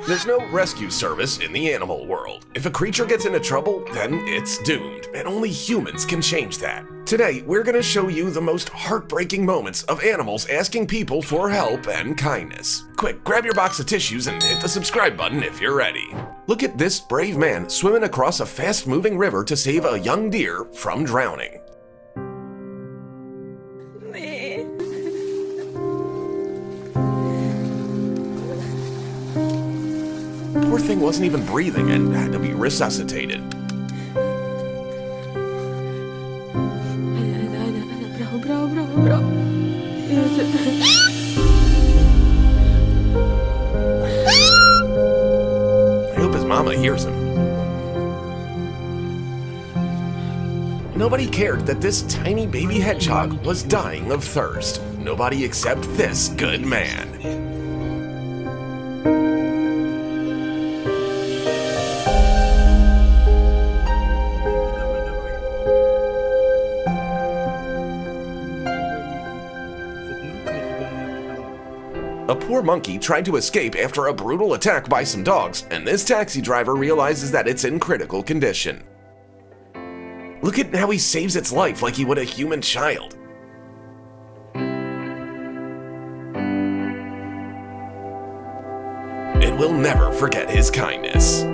There's no rescue service in the animal world. If a creature gets into trouble, then it's doomed, and only humans can change that. Today, we're gonna show you the most heartbreaking moments of animals asking people for help and kindness. Quick, grab your box of tissues and hit the subscribe button if you're ready. Look at this brave man swimming across a fast-moving river to save a young deer from drowning. Poor thing wasn't even breathing and had to be resuscitated. Bravo. I hope his mama hears him. Nobody cared that this tiny baby hedgehog was dying of thirst. Nobody except this good man. A poor monkey tried to escape after a brutal attack by some dogs, and this taxi driver realizes that it's in critical condition. Look at how he saves its life like he would a human child. It will never forget his kindness.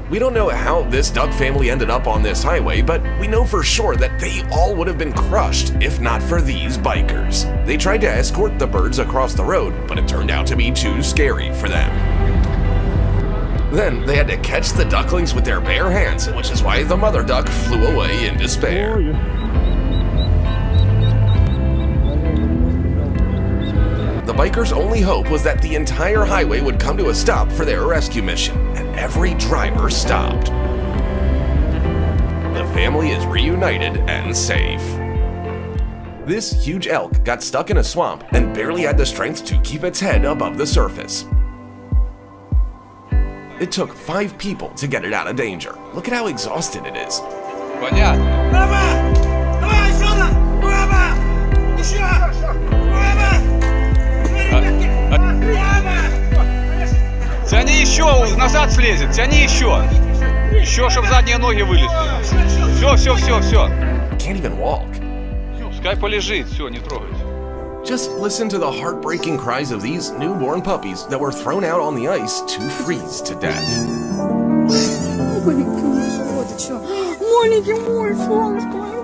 We don't know how this duck family ended up on this highway, but we know for sure that they all would have been crushed if not for these bikers. They tried to escort the birds across the road, but it turned out to be too scary for them. Then they had to catch the ducklings with their bare hands, which is why the mother duck flew away in despair. The bikers' only hope was that the entire highway would come to a stop for their rescue mission, and every driver stopped. The family is reunited and safe. This huge elk got stuck in a swamp and barely had the strength to keep its head above the surface. It took 5 people to get it out of danger. Look at how exhausted it is. Тяни еще, назад слезет, тяни еще. Еще, чтобы задние ноги вылезли. Все. Can't even walk. Пускай полежит, все, не трогайте. Just listen to the heartbreaking cries of these newborn puppies that were thrown out on the ice to freeze to death. Маленький мой, что ты чё? Маленький мой, солнышко мое.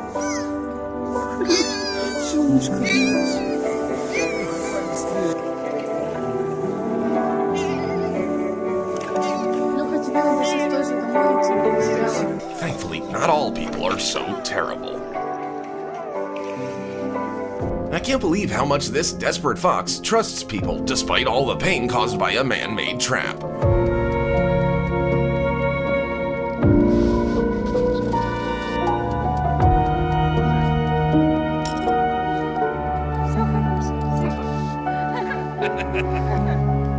Солнышко мое. Thankfully, not all people are so terrible. I can't believe how much this desperate fox trusts people despite all the pain caused by a man-made trap.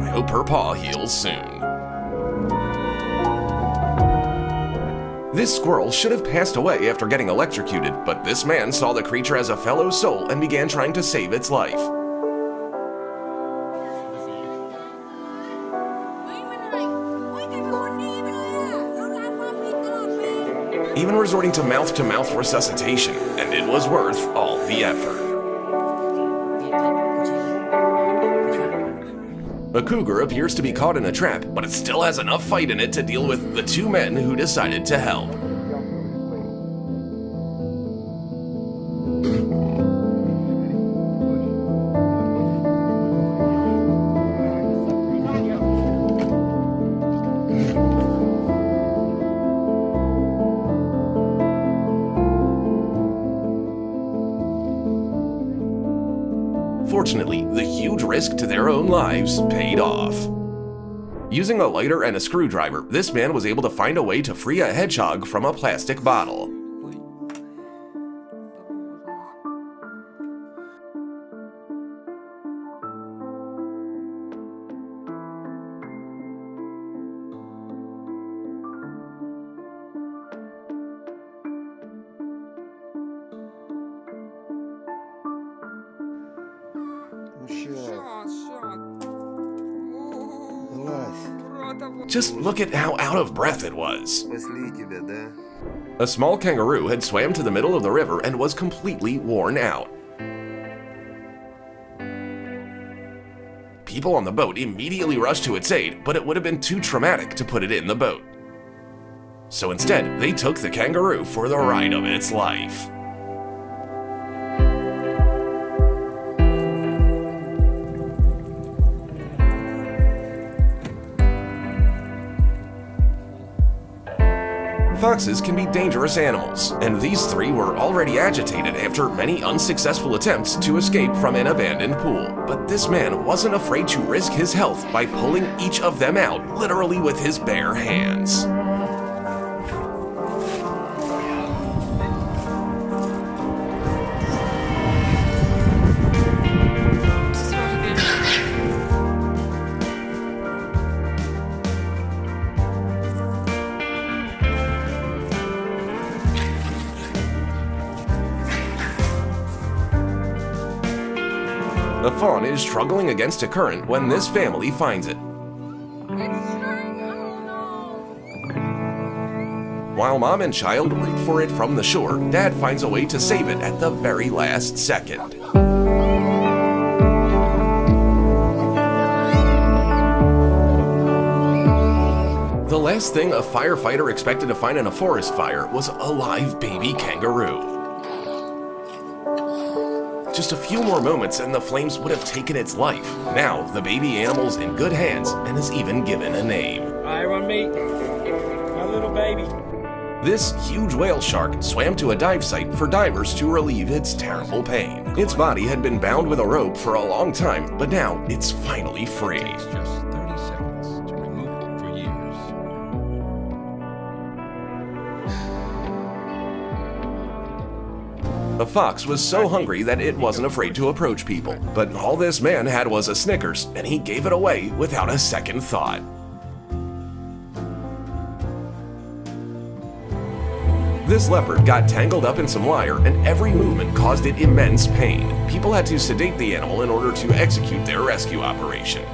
I hope her paw heals soon. This squirrel should have passed away after getting electrocuted, but this man saw the creature as a fellow soul and began trying to save its life. Even resorting to mouth-to-mouth resuscitation, and it was worth all the effort. A cougar appears to be caught in a trap, but it still has enough fight in it to deal with the 2 men who decided to help. Fortunately, the huge risk to their own lives paid off. Using a lighter and a screwdriver, this man was able to find a way to free a hedgehog from a plastic bottle. Just look at how out of breath it was. A small kangaroo had swam to the middle of the river and was completely worn out. People on the boat immediately rushed to its aid, but it would have been too traumatic to put it in the boat. So instead, they took the kangaroo for the ride of its life. Foxes can be dangerous animals, and these three were already agitated after many unsuccessful attempts to escape from an abandoned pool. But this man wasn't afraid to risk his health by pulling each of them out, literally with his bare hands. The fawn is struggling against a current when this family finds it. While mom and child root for it from the shore, dad finds a way to save it at the very last second. The last thing a firefighter expected to find in a forest fire was a live baby kangaroo. Just a few more moments and the flames would have taken its life. Now, the baby animal's in good hands and is even given a name. Iron meat, my little baby. This huge whale shark swam to a dive site for divers to relieve its terrible pain. Its body had been bound with a rope for a long time, but now it's finally free. Takes just 30 seconds to remove it for years. The fox was so hungry that it wasn't afraid to approach people. But all this man had was a Snickers, and he gave it away without a second thought. This leopard got tangled up in some wire, and every movement caused it immense pain. People had to sedate the animal in order to execute their rescue operation.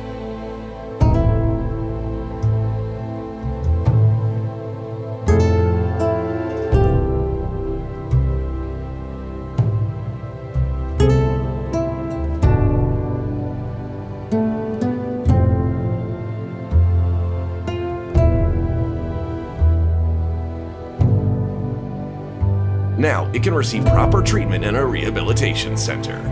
Now, it can receive proper treatment in a rehabilitation center.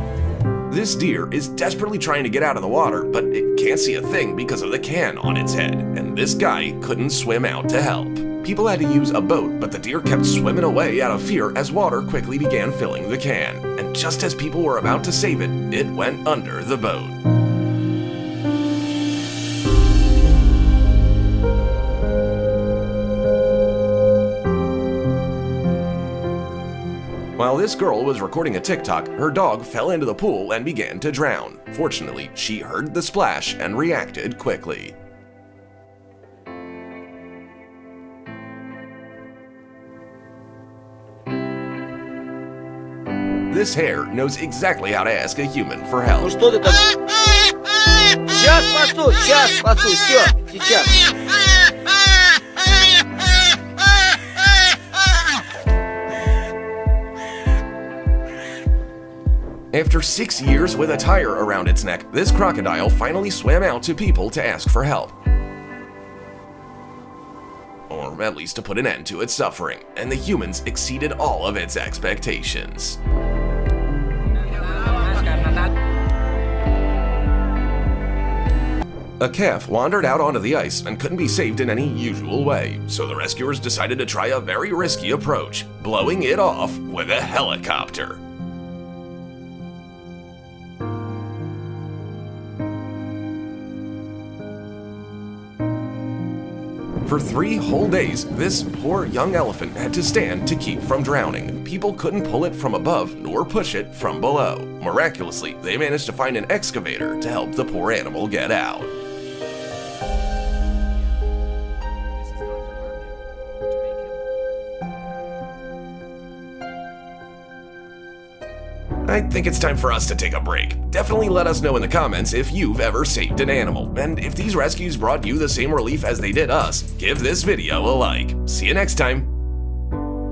This deer is desperately trying to get out of the water, but it can't see a thing because of the can on its head, and this guy couldn't swim out to help. People had to use a boat, but the deer kept swimming away out of fear as water quickly began filling the can. And just as people were about to save it, it went under the boat. While this girl was recording a TikTok, her dog fell into the pool and began to drown. Fortunately, she heard the splash and reacted quickly. This hare knows exactly how to ask a human for help. Ну что ты там? Сейчас спасу, все, сейчас. After 6 years with a tire around its neck, this crocodile finally swam out to people to ask for help. Or at least to put an end to its suffering, and the humans exceeded all of its expectations. A calf wandered out onto the ice and couldn't be saved in any usual way, so the rescuers decided to try a very risky approach, blowing it off with a helicopter. For 3 whole days, this poor young elephant had to stand to keep from drowning. People couldn't pull it from above nor push it from below. Miraculously, they managed to find an excavator to help the poor animal get out. I think it's time for us to take a break. Definitely let us know in the comments if you've ever saved an animal, and if these rescues brought you the same relief as they did us, give this video a like. See you next time.